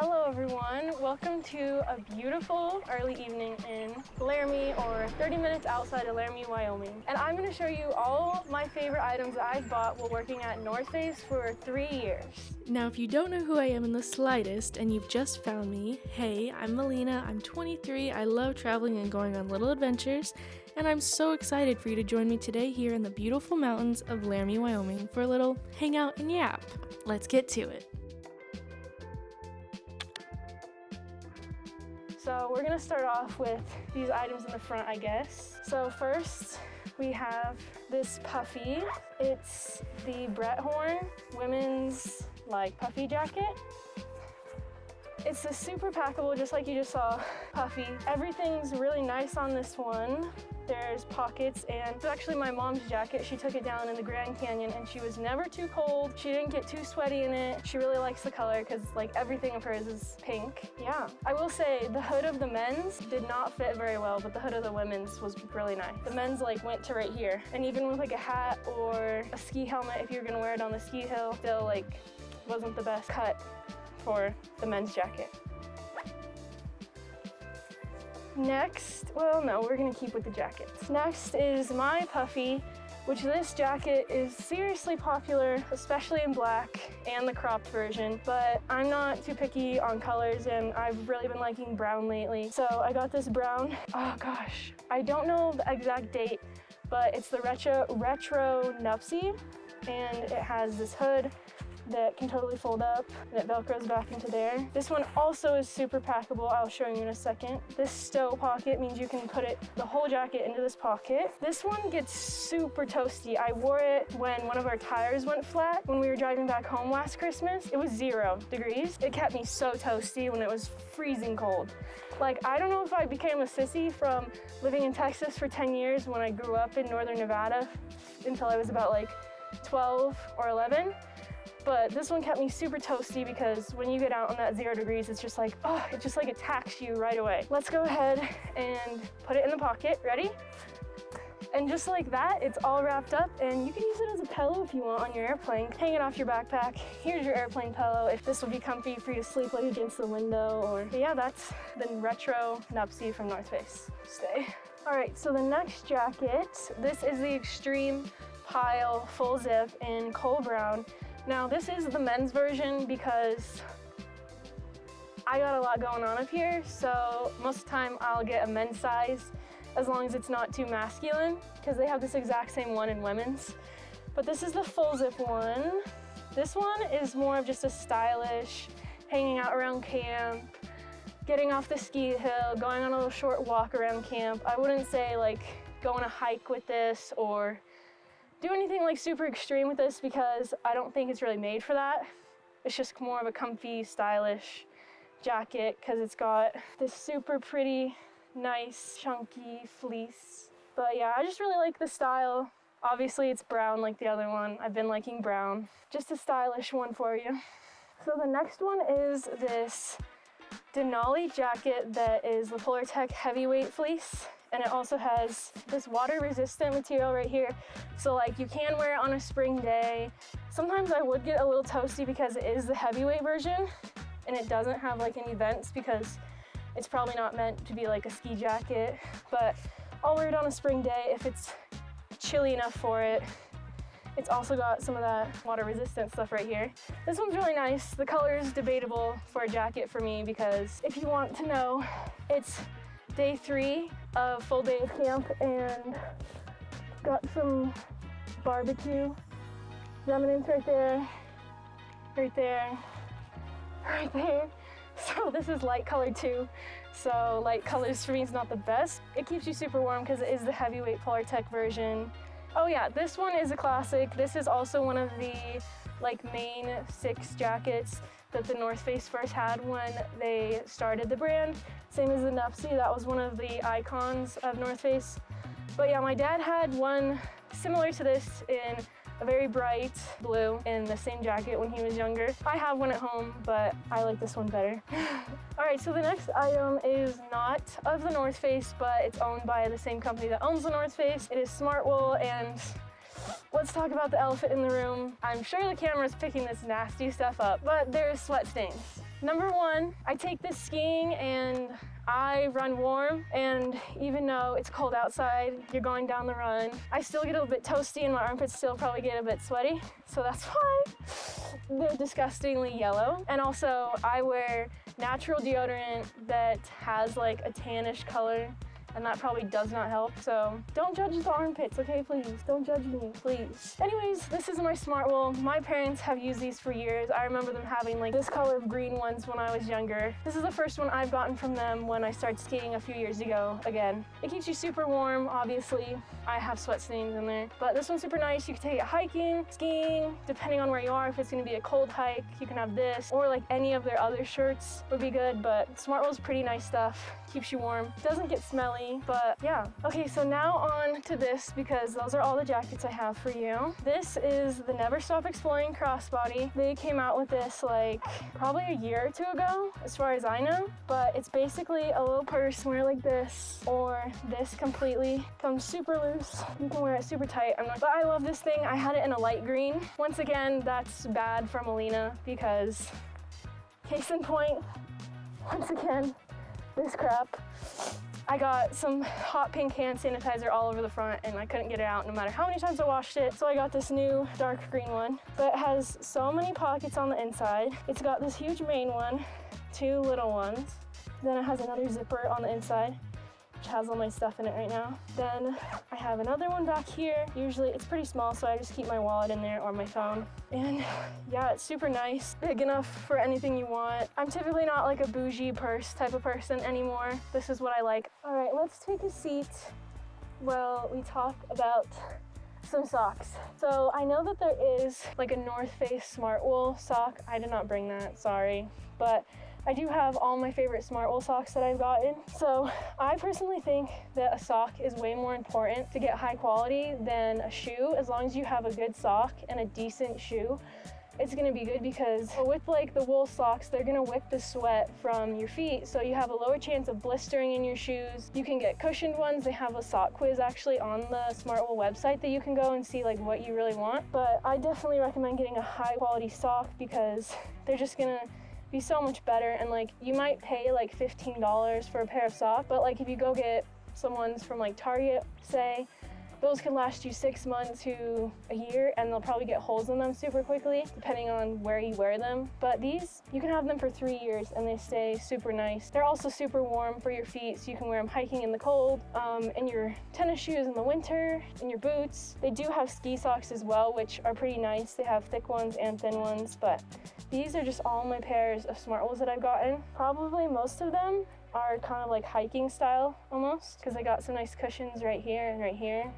Hello everyone, welcome to a beautiful early evening in Laramie, or 30 minutes outside of Laramie, Wyoming. And I'm going to show you all my favorite items that I've bought while working at North Face for 3 years. Now, if you don't know who I am in the slightest and you've just found me, hey, I'm Melina, I'm 23, I love traveling and going on little adventures, and I'm so excited for you to join me today here in the beautiful mountains of Laramie, Wyoming for a little hangout and yap. Let's get to it. So we're gonna start off with these items in the front, I guess. So first, we have this puffy. It's the Brett Horn women's puffy jacket. It's a super packable, just like you just saw, puffy. Everything's really nice on this one. There's pockets, and it's actually my mom's jacket. She took it down in the Grand Canyon and she was never too cold. She didn't get too sweaty in it. She really likes the color because everything of hers is pink. Yeah. I will say the hood of the men's did not fit very well, but the hood of the women's was really nice. The men's went to right here. And even with a hat or a ski helmet, if you're gonna wear it on the ski hill, still wasn't the best cut for the men's jacket. Next, well no, we're gonna keep with the jackets. Next is my puffy, which this jacket is seriously popular, especially in black and the cropped version, but I'm not too picky on colors and I've really been liking brown lately. So I got this brown, oh gosh, I don't know the exact date, but it's the retro Nupsy, and it has this hood that can totally fold up and it velcros back into there. This one also is super packable. I'll show you in a second. This stow pocket means you can put the whole jacket into this pocket. This one gets super toasty. I wore it when one of our tires went flat when we were driving back home last Christmas. It was 0 degrees. It kept me so toasty when it was freezing cold. I don't know if I became a sissy from living in Texas for 10 years when I grew up in northern Nevada until I was about 12 or 11. But this one kept me super toasty because when you get out on that 0 degrees, it's just it just attacks you right away. Let's go ahead and put it in the pocket. Ready? And just like that, it's all wrapped up, and you can use it as a pillow if you want on your airplane. Hang it off your backpack. Here's your airplane pillow. If this will be comfy for you to sleep against the window, but yeah, that's the retro Nupsy from North Face. Stay. All right, so the next jacket, this is the Extreme Pile Full Zip in Coal Brown. Now this is the men's version because I got a lot going on up here, so most of the time I'll get a men's size as long as it's not too masculine, because they have this exact same one in women's. But this is the full zip one. This one is more of just a stylish, hanging out around camp, getting off the ski hill, going on a little short walk around camp. I wouldn't say go on a hike with this or do anything super extreme with this because I don't think it's really made for that. It's just more of a comfy, stylish jacket because it's got this super pretty, nice, chunky fleece. But yeah, I just really like the style. Obviously it's brown like the other one. I've been liking brown. Just a stylish one for you. So the next one is this Denali jacket that is the Polartec heavyweight fleece. And it also has this water-resistant material right here. So you can wear it on a spring day. Sometimes I would get a little toasty because it is the heavyweight version and it doesn't have any vents because it's probably not meant to be a ski jacket. But I'll wear it on a spring day if it's chilly enough for it. It's also got some of that water-resistant stuff right here. This one's really nice. The color is debatable for a jacket for me because if you want to know, it's day 3 of full day of camp and got some barbecue remnants right there, right there, right there. So this is light color too. So light colors for me is not the best. It keeps you super warm because it is the heavyweight Polartec version. Oh yeah, this one is a classic. This is also one of the main 6 jackets that the North Face first had when they started the brand. Same as the Nupsy, that was one of the icons of North Face. But yeah, my dad had one similar to this in a very bright blue in the same jacket when he was younger. I have one at home, but I like this one better. All right, so the next item is not of the North Face, but it's owned by the same company that owns the North Face. It is Smartwool, and let's talk about the elephant in the room. I'm sure the camera's picking this nasty stuff up, but there's sweat stains. Number one, I take this skiing and I run warm, and even though it's cold outside, you're going down the run, I still get a bit toasty and my armpits still probably get a bit sweaty. So that's why they're disgustingly yellow. And also I wear natural deodorant that has like a tannish color, and that probably does not help. So don't judge the armpits, okay, please? Don't judge me, please. Anyways, this is my Smartwool. My parents have used these for years. I remember them having like this color of green ones when I was younger. This is the first one I've gotten from them when I started skiing a few years ago again. It keeps you super warm, obviously. I have sweat stains in there, but this one's super nice. You can take it hiking, skiing, depending on where you are. If it's gonna be a cold hike, you can have this, or like any of their other shirts would be good, but Smartwool's pretty nice stuff. Keeps you warm. Doesn't get smelly, but yeah. Okay, so now on to this, because those are all the jackets I have for you. This is the Never Stop Exploring crossbody. They came out with this like probably a year or two ago, as far as I know, but it's basically a little purse. Wear like this, or this completely. Comes super loose. You can wear it super tight. But I love this thing. I had it in a light green. Once again, that's bad for Melina, because case in point, once again, this crap. I got some hot pink hand sanitizer all over the front and I couldn't get it out no matter how many times I washed it. So I got this new dark green one, but it has so many pockets on the inside. It's got this huge main one, two little ones. Then it has another zipper on the inside, which has all my stuff in it right now. Then I have another one back here. Usually it's pretty small, so I just keep my wallet in there or my phone. And yeah, it's super nice, big enough for anything you want. I'm typically not like a bougie purse type of person anymore. This is what I like. All right, let's take a seat while we talk about some socks. So I know that there is like a North Face Smartwool sock. I did not bring that, sorry. But I do have all my favorite Smartwool socks that I've gotten. So I personally think that a sock is way more important to get high quality than a shoe. As long as you have a good sock and a decent shoe, it's gonna be good, because with like the wool socks, they're gonna wick the sweat from your feet, so you have a lower chance of blistering in your shoes. You can get cushioned ones. They have a sock quiz actually on the Smartwool website that you can go and see like what you really want. But I definitely recommend getting a high quality sock, because they're just gonna be so much better. And like you might pay like $15 for a pair of socks, but like if you go get some ones from like Target, say, those can last you 6 months to a year, and they'll probably get holes in them super quickly depending on where you wear them. But these, you can have them for 3 years and they stay super nice. They're also super warm for your feet, so you can wear them hiking in the cold, in your tennis shoes in the winter, in your boots. They do have ski socks as well, which are pretty nice. They have thick ones and thin ones, but these are just all my pairs of Smartwools that I've gotten. Probably most of them are kind of like hiking style almost, because I got some nice cushions right here,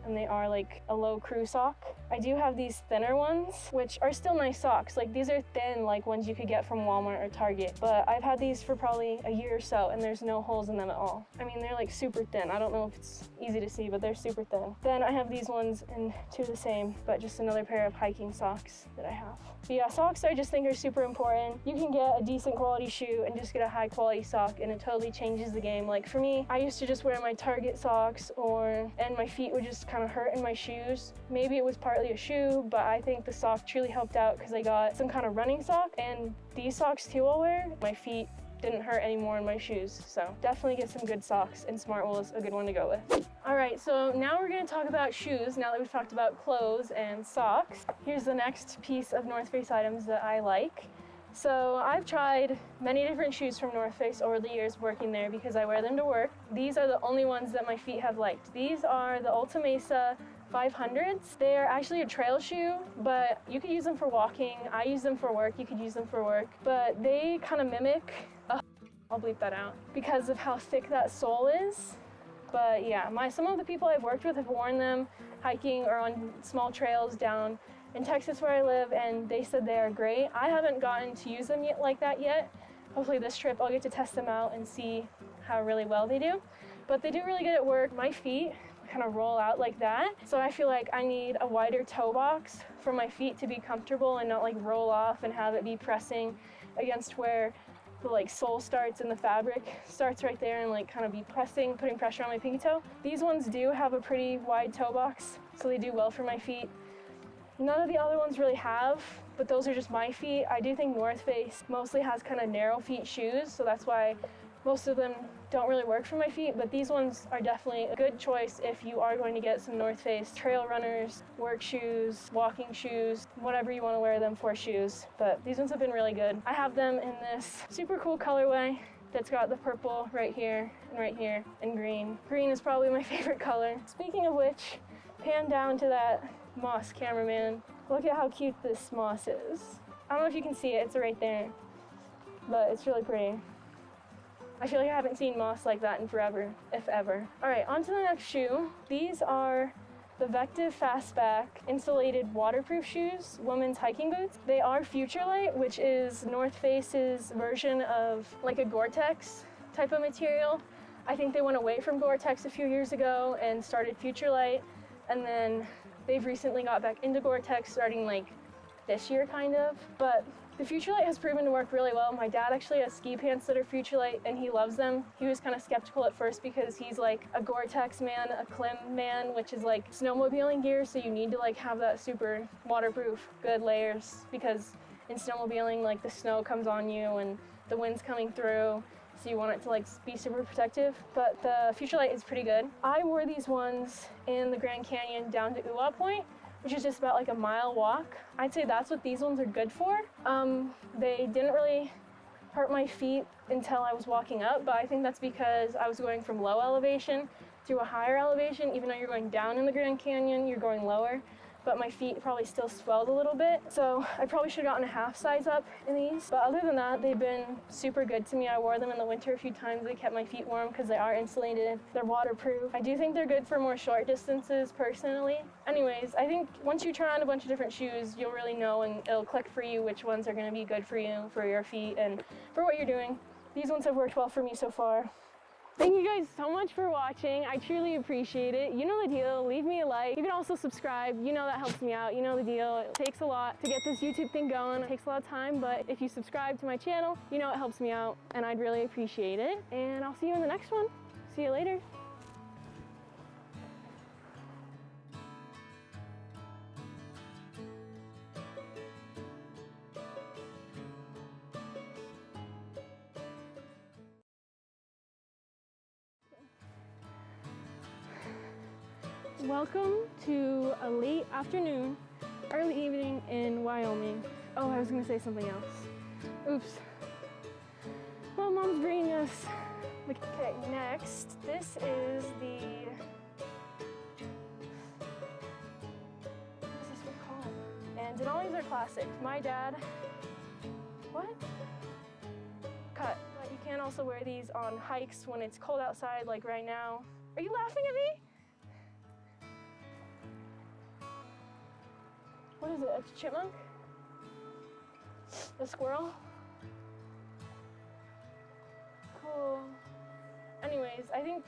and they are like a low crew sock. I do have these thinner ones, which are still nice socks. Like these are thin, like ones you could get from Walmart or Target, but I've had these for probably a year or so and there's no holes in them at all. I mean, they're like super thin. I don't know if it's easy to see, but they're super thin. Then I have these ones, and two the same, but just another pair of hiking socks that I have. But yeah, socks I just think are super important. You can get a decent quality shoe and just get a high quality sock, and it totally changes the game. Like for me, I used to just wear my Target socks, and my feet would just kind of hurt in my shoes. Maybe it was partly a shoe, but I think the sock truly helped out, because I got some kind of running sock, and these socks too I'll wear. My feet didn't hurt anymore in my shoes. So definitely get some good socks, and Smartwool is a good one to go with. All right, so now we're gonna talk about shoes, now that we've talked about clothes and socks. Here's the next piece of North Face items that I like. So I've tried many different shoes from North Face over the years working there, because I wear them to work. These are the only ones that my feet have liked. These are the Ultra Mesa 500s. They are actually a trail shoe, but you could use them for walking. I use them for work. You could use them for work, but they kind of mimic, I'll bleep that out, because of how thick that sole is. But yeah, some of the people I've worked with have worn them hiking or on small trails down in Texas where I live, and they said they are great. I haven't gotten to use them like that yet. Hopefully this trip I'll get to test them out and see how really well they do. But they do really good at work. My feet kind of roll out like that, so I feel like I need a wider toe box for my feet to be comfortable and not like roll off and have it be pressing against where the like sole starts and the fabric starts right there, and like kind of be putting pressure on my pinky toe. These ones do have a pretty wide toe box, so they do well for my feet. None of the other ones really have but those are just my feet. I do think North Face mostly has kind of narrow feet shoes, so that's why most of them don't really work for my feet, but these ones are definitely a good choice if you are going to get some North Face trail runners, work shoes, walking shoes, whatever you want to wear them for shoes. But these ones have been really good. I have them in this super cool colorway that's got the purple right here and green. Green is probably my favorite color. Speaking of which, pan down to that moss, cameraman. Look at how cute this moss is. I don't know if you can see it, it's right there, but it's really pretty. I feel like I haven't seen moss like that in forever, if ever. All right, on to the next shoe. These are the Vective Fastback insulated waterproof shoes, women's hiking boots. They are Futurelight, which is North Face's version of like a Gore-Tex type of material. I think they went away from Gore-Tex a few years ago and started Futurelight, and then they've recently got back into Gore-Tex starting like this year kind of. But the Futurelight has proven to work really well. My dad actually has ski pants that are Futurelight and he loves them. He was kind of skeptical at first because he's like a Gore-Tex man, a Klim man, which is like snowmobiling gear, so you need to like have that super waterproof, good layers, because in snowmobiling like the snow comes on you and the wind's coming through, so you want it to like be super protective. But the Futurelight is pretty good. I wore these ones in the Grand Canyon down to Uwa Point, which is just about like a mile walk. I'd say that's what these ones are good for. They didn't really hurt my feet until I was walking up, but I think that's because I was going from low elevation to a higher elevation. Even though you're going down in the Grand Canyon, you're going lower, but my feet probably still swelled a little bit. So I probably should have gotten a half size up in these. But other than that, they've been super good to me. I wore them in the winter a few times. They kept my feet warm because they are insulated. They're waterproof. I do think they're good for more short distances personally. Anyways, I think once you try on a bunch of different shoes, you'll really know and it'll click for you which ones are gonna be good for you, for your feet, and for what you're doing. These ones have worked well for me so far. Thank you guys so much for watching. I truly appreciate it. You know the deal. Leave me a like. You can also subscribe. You know that helps me out. You know the deal. It takes a lot to get this YouTube thing going. It takes a lot of time, but if you subscribe to my channel, you know it helps me out, and I'd really appreciate it. And I'll see you in the next one. See you later. Welcome to a late afternoon, early evening in Wyoming. Oh, I was gonna say something else. Oops. Well, Mom's bringing us. Okay, next, this is the, what's this one called? And Denali's are classic. My dad, what? Cut. But you can also wear these on hikes when it's cold outside, like right now. Are you laughing at me? What is it, a chipmunk? A squirrel? Cool. Anyways, I think